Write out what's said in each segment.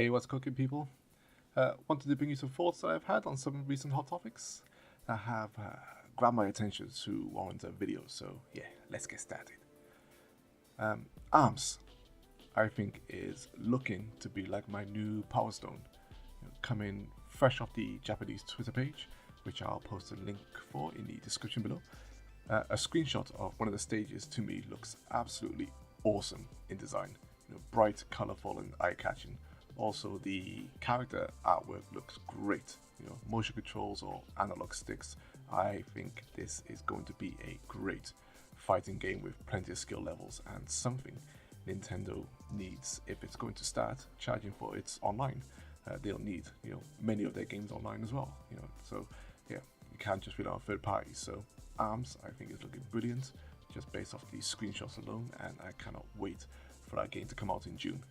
Hey, what's cooking, people? Wanted to bring you some thoughts that I've had on some recent hot topics that have grabbed my attention to warrant a video. So yeah, let's get started. ARMS, I think, is looking to be like my new Power Stone, coming fresh off the Japanese Twitter page, which I'll post a link for in the description below. A screenshot of one of the stages to me looks absolutely awesome in design. Bright, colorful, and eye-catching. Also, the character artwork looks great. Motion controls or analog sticks. I think this is going to be a great fighting game with plenty of skill levels and something Nintendo needs if it's going to start charging for its online. They'll need many of their games online as well. So yeah, you can't just rely on third parties. So ARMS, I think, is looking brilliant just based off the screenshots alone, and I cannot wait for that game to come out in June.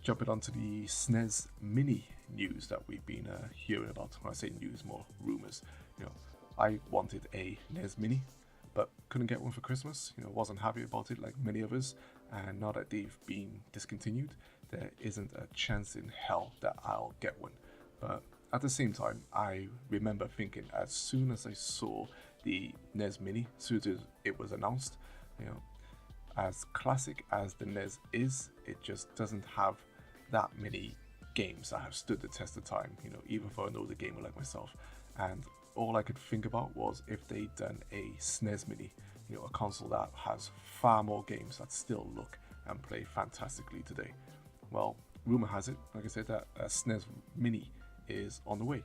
Jumping onto the SNES Mini news that we've been hearing about. When I say news, more rumors. I wanted a NES Mini, but couldn't get one for Christmas. Wasn't happy about it like many of us, and now that they've been discontinued, there isn't a chance in hell that I'll get one. But at the same time, I remember thinking as soon as I saw the NES Mini, as soon as it was announced, as classic as the NES is, it just doesn't have that many games that have stood the test of time, even for an older gamer like myself. And all I could think about was if they'd done a SNES Mini, a console that has far more games that still look and play fantastically today. Well, rumor has it, like I said, that a SNES Mini is on the way.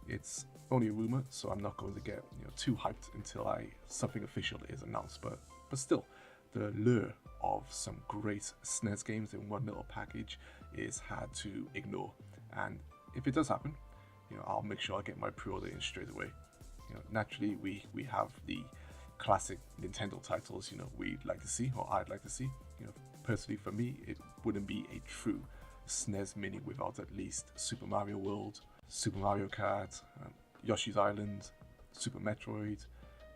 It's only a rumor, so I'm not going to get too hyped until something official is announced. But still, the lure of some great SNES games in one little package is hard to ignore. And if it does happen, I'll make sure I get my pre-order in straight away. Naturally, we have the classic Nintendo titles, we'd like to see, or I'd like to see. Personally, for me, it wouldn't be a true SNES Mini without at least Super Mario World, Super Mario Kart, Yoshi's Island, Super Metroid,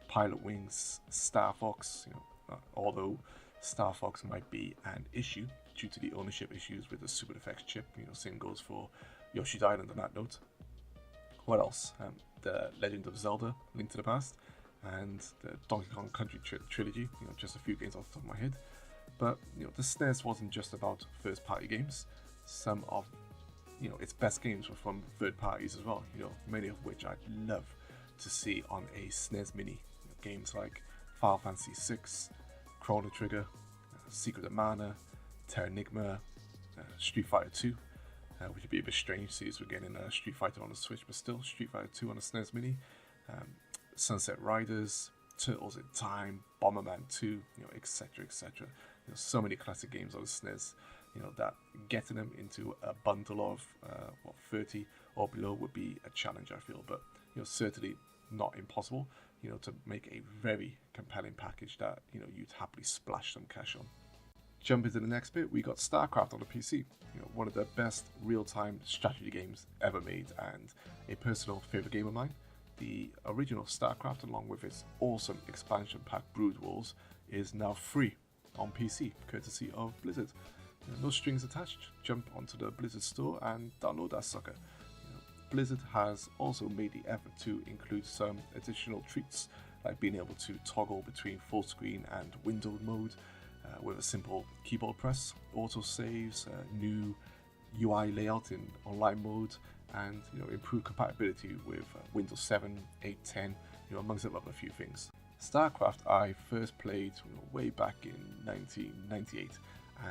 Pilot Wings, Star Fox. Although Star Fox might be an issue due to the ownership issues with the Super Effects chip. Same goes for Yoshi's Island on that note. What else? The Legend of Zelda: Link to the Past, and the Donkey Kong Country trilogy. Just a few games off the top of my head. But the SNES wasn't just about first-party games. Some of its best games were from third parties as well. Many of which I'd love to see on a SNES Mini. Games like Final Fantasy VI, Chrono Trigger, Secret of Mana, Terranigma, Street Fighter 2, which would be a bit strange since we're getting Street Fighter on the Switch, but still Street Fighter 2 on the SNES Mini, Sunset Riders, Turtles in Time, Bomberman 2, etc., etc. So many classic games on the SNES. That getting them into a bundle of 30 or below would be a challenge, I feel, but certainly not impossible. To make a very compelling package that you'd happily splash some cash on. Jump into the next bit. We got Starcraft on the PC. One of the best real-time strategy games ever made, and a personal favorite game of mine. The original Starcraft, along with its awesome expansion pack Brood Wars, is now free on PC, courtesy of Blizzard. No strings attached. Jump onto the Blizzard store and download that sucker. Blizzard has also made the effort to include some additional treats, like being able to toggle between full screen and windowed mode with a simple keyboard press, auto saves, new UI layout in online mode, and improved compatibility with Windows 7, 8, 10, amongst a few things. Starcraft I first played way back in 1998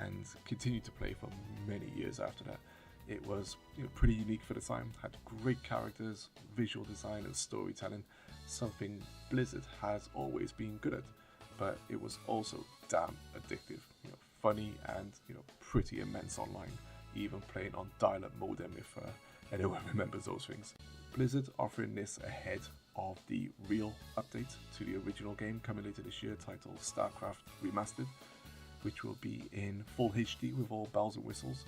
and continued to play for many years after that. It was pretty unique for the time, had great characters, visual design and storytelling, something Blizzard has always been good at, but it was also damn addictive, funny and pretty immense online, even playing on dial-up modem if anyone remembers those things. Blizzard offering this ahead of the real update to the original game coming later this year, titled Starcraft Remastered, which will be in full HD with all bells and whistles.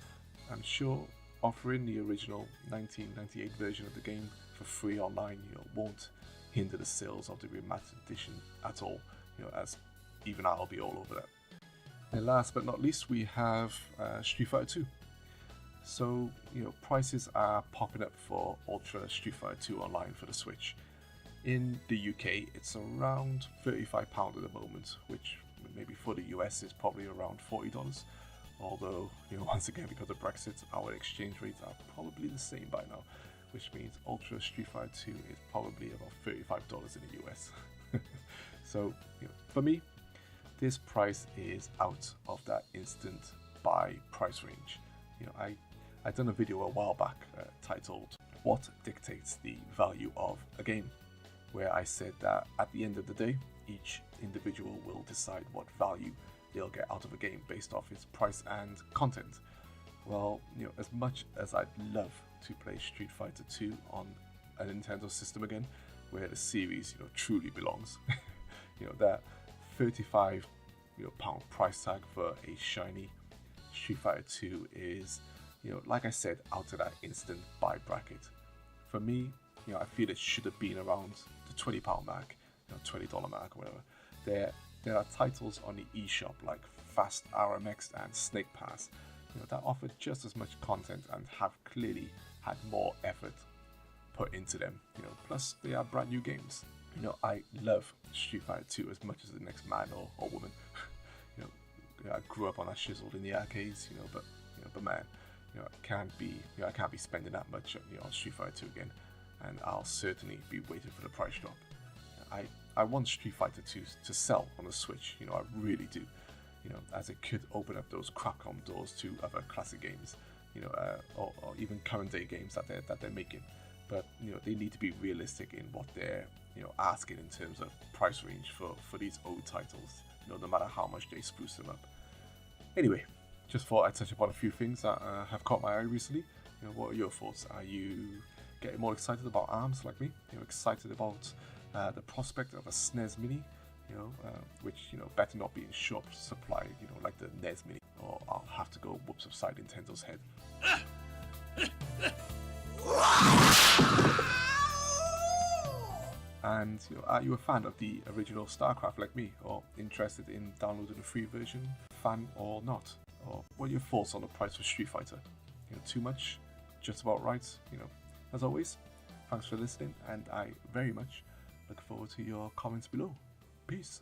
I'm sure offering the original 1998 version of the game for free online won't hinder the sales of the remastered edition at all, as even I'll be all over that. And last but not least, we have Street Fighter 2. So, prices are popping up for Ultra Street Fighter 2 Online for the Switch. In the UK, it's around £35 at the moment, which maybe for the US is probably around $40. Although, once again, because of Brexit, our exchange rates are probably the same by now, which means Ultra Street Fighter 2 is probably about $35 in the US. So, for me, this price is out of that instant buy price range. I done a video a while back titled "What Dictates the Value of a Game," where I said that at the end of the day, each individual will decide what value they'll get out of a game based off its price and content. Well, as much as I'd love to play Street Fighter 2 on a Nintendo system again, where the series, truly belongs, that 35 pound price tag for a shiny Street Fighter 2 is, like I said, out of that instant buy bracket. For me, I feel it should have been around the £20 mark, $20 mark or whatever. There are titles on the eShop like Fast RMX and Snake Pass, that offer just as much content and have clearly had more effort put into them. Plus they are brand new games. I love Street Fighter 2 as much as the next man or woman. I grew up on that shizzle in the arcades, but man, I can't be spending that much, on Street Fighter 2 again, and I'll certainly be waiting for the price drop. I want Street Fighter 2 to sell on the Switch, I really do, as it could open up those Capcom doors to other classic games, or even current day games that they're making. But they need to be realistic in what they're asking in terms of price range for these old titles, no matter how much they spruce them up. Anyway, just thought I'd touch upon a few things that have caught my eye recently. What are your thoughts? Are you getting more excited about ARMS like me? Excited about the prospect of a SNES Mini, which better not be in short supply, like the NES Mini, or I'll have to go whoops upside Nintendo's head. And are you a fan of the original Starcraft like me, or interested in downloading the free version, fan or not? Or what are your thoughts on the price for Street Fighter? Too much? Just about right? As always, thanks for listening, and I very much look forward to your comments below. Peace.